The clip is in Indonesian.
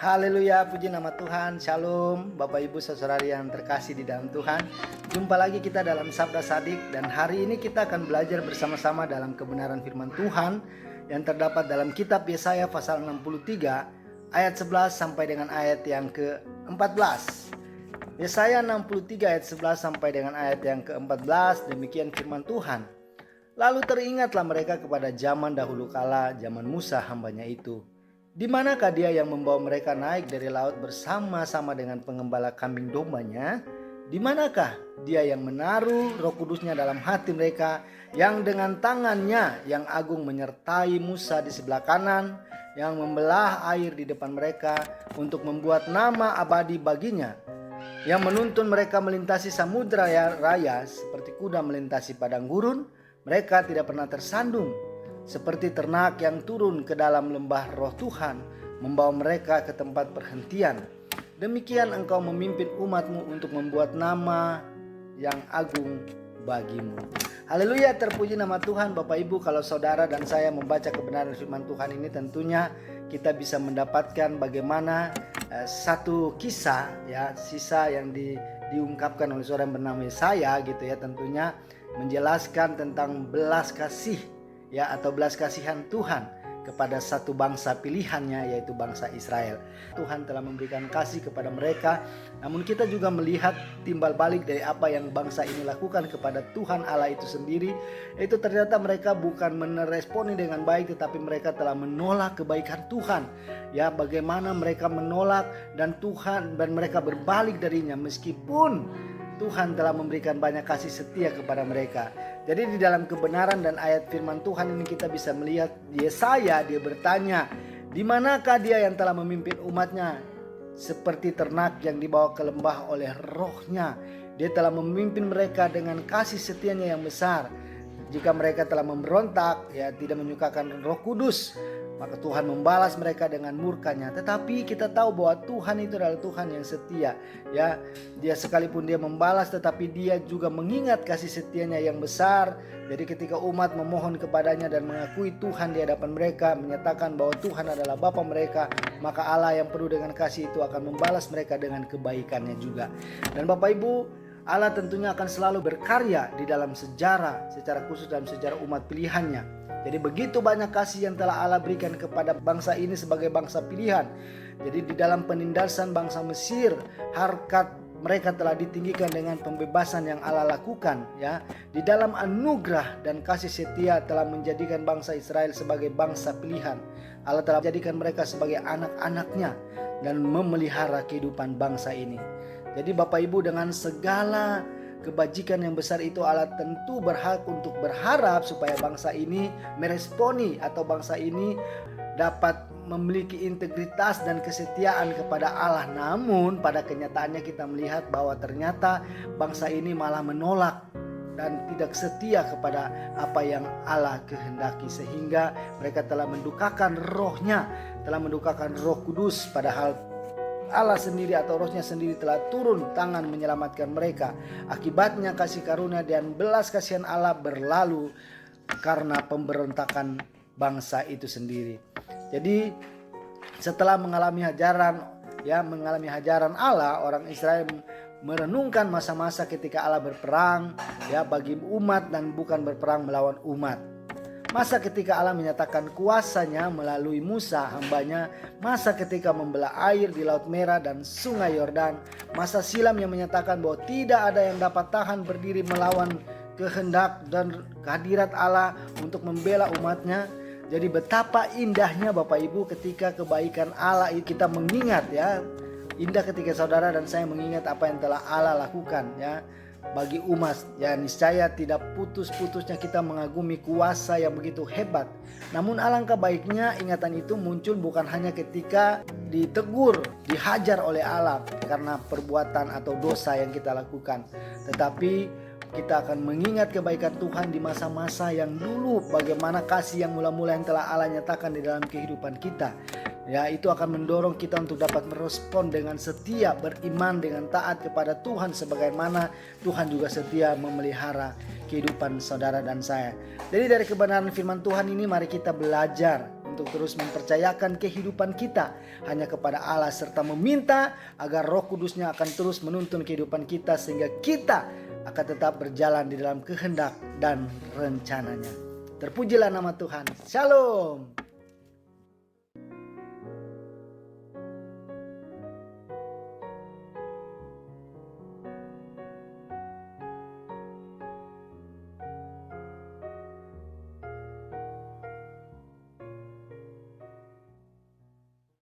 Haleluya, puji nama Tuhan. Shalom Bapak Ibu saudara yang terkasih di dalam Tuhan. Jumpa lagi kita dalam Sabda Sadik. Dan hari ini kita akan belajar bersama-sama dalam kebenaran firman Tuhan yang terdapat dalam kitab Yesaya pasal 63 ayat 11 sampai dengan ayat yang ke-14. Yesaya 63 ayat 11 sampai dengan ayat yang ke-14. Demikian firman Tuhan. Lalu teringatlah mereka kepada zaman dahulu kala, zaman Musa hambanya itu. Di manakah dia yang membawa mereka naik dari laut bersama-sama dengan pengembala kambing dombanya? Di manakah dia yang menaruh Roh Kudusnya dalam hati mereka, yang dengan tangannya yang agung menyertai Musa di sebelah kanan, yang membelah air di depan mereka untuk membuat nama abadi baginya, yang menuntun mereka melintasi samudra raya seperti kuda melintasi padang gurun? Mereka tidak pernah tersandung, seperti ternak yang turun ke dalam lembah Roh Tuhan, membawa mereka ke tempat perhentian. Demikian engkau memimpin umatmu untuk membuat nama yang agung bagimu. Haleluya, terpuji nama Tuhan. Bapak Ibu, kalau saudara dan saya membaca kebenaran firman Tuhan ini, tentunya kita bisa mendapatkan bagaimana satu kisah sisa yang diungkapkan oleh seorang bernama Yesaya gitu ya, tentunya menjelaskan tentang belas kasih atau belas kasihan Tuhan kepada satu bangsa pilihannya, yaitu bangsa Israel. Tuhan telah memberikan kasih kepada mereka, namun kita juga melihat timbal balik dari apa yang bangsa ini lakukan kepada Tuhan Allah itu sendiri. Itu ternyata mereka bukan meresponi dengan baik, tetapi mereka telah menolak kebaikan Tuhan. Ya, bagaimana mereka menolak dan mereka berbalik darinya meskipun Tuhan telah memberikan banyak kasih setia kepada mereka. Jadi di dalam kebenaran dan ayat firman Tuhan ini kita bisa melihat Yesaya, dia bertanya, di manakah dia yang telah memimpin umatnya seperti ternak yang dibawa ke lembah oleh Rohnya. Dia telah memimpin mereka dengan kasih setianya yang besar. Jika mereka telah memberontak, tidak menyukakan Roh Kudus, maka Tuhan membalas mereka dengan murkanya. Tetapi kita tahu bahwa Tuhan itu adalah Tuhan yang setia. Dia sekalipun dia membalas, tetapi dia juga mengingat kasih setianya yang besar. Jadi ketika umat memohon kepadanya dan mengakui Tuhan di hadapan mereka, menyatakan bahwa Tuhan adalah Bapa mereka, maka Allah yang penuh dengan kasih itu akan membalas mereka dengan kebaikannya juga. Dan Bapak Ibu, Allah tentunya akan selalu berkarya di dalam sejarah, secara khusus dalam sejarah umat pilihannya. Jadi begitu banyak kasih yang telah Allah berikan kepada bangsa ini sebagai bangsa pilihan. Jadi di dalam penindasan bangsa Mesir, harkat mereka telah ditinggikan dengan pembebasan yang Allah lakukan. Di dalam anugerah dan kasih setia telah menjadikan bangsa Israel sebagai bangsa pilihan. Allah telah menjadikan mereka sebagai anak-anaknya dan memelihara kehidupan bangsa ini. Jadi Bapak Ibu, dengan segala kebajikan yang besar itu, Allah tentu berhak untuk berharap supaya bangsa ini meresponi atau bangsa ini dapat memiliki integritas dan kesetiaan kepada Allah. Namun pada kenyataannya kita melihat bahwa ternyata bangsa ini malah menolak dan tidak setia kepada apa yang Allah kehendaki, sehingga mereka telah mendukakan Rohnya, telah mendukakan Roh Kudus, padahal Allah sendiri atau Rohnya sendiri telah turun tangan menyelamatkan mereka. Akibatnya kasih karunia dan belas kasihan Allah berlalu karena pemberontakan bangsa itu sendiri. Jadi setelah mengalami hajaran Allah, orang Israel merenungkan masa-masa ketika Allah berperang bagi umat dan bukan berperang melawan umat. Masa ketika Allah menyatakan kuasanya melalui Musa hambanya, masa ketika membelah air di Laut Merah dan Sungai Yordan, masa silam yang menyatakan bahwa tidak ada yang dapat tahan berdiri melawan kehendak dan kehadirat Allah untuk membela umatnya. Jadi betapa indahnya Bapak Ibu ketika kebaikan Allah itu kita mengingat indah ketika saudara dan saya mengingat apa yang telah Allah lakukan bagi umat. Niscaya tidak putus-putusnya kita mengagumi kuasa yang begitu hebat. Namun alangkah baiknya ingatan itu muncul bukan hanya ketika ditegur, dihajar oleh Allah karena perbuatan atau dosa yang kita lakukan, tetapi kita akan mengingat kebaikan Tuhan di masa-masa yang dulu, bagaimana kasih yang mula-mula yang telah Allah nyatakan di dalam kehidupan kita. Itu akan mendorong kita untuk dapat merespon dengan setia, beriman dengan taat kepada Tuhan, sebagaimana Tuhan juga setia memelihara kehidupan saudara dan saya. Jadi dari kebenaran firman Tuhan ini mari kita belajar untuk untuk terus mempercayakan kehidupan kita hanya kepada Allah, serta meminta agar Roh Kudus-Nya akan terus menuntun kehidupan kita sehingga kita akan tetap berjalan di dalam kehendak dan rencananya. Terpujilah nama Tuhan. Shalom.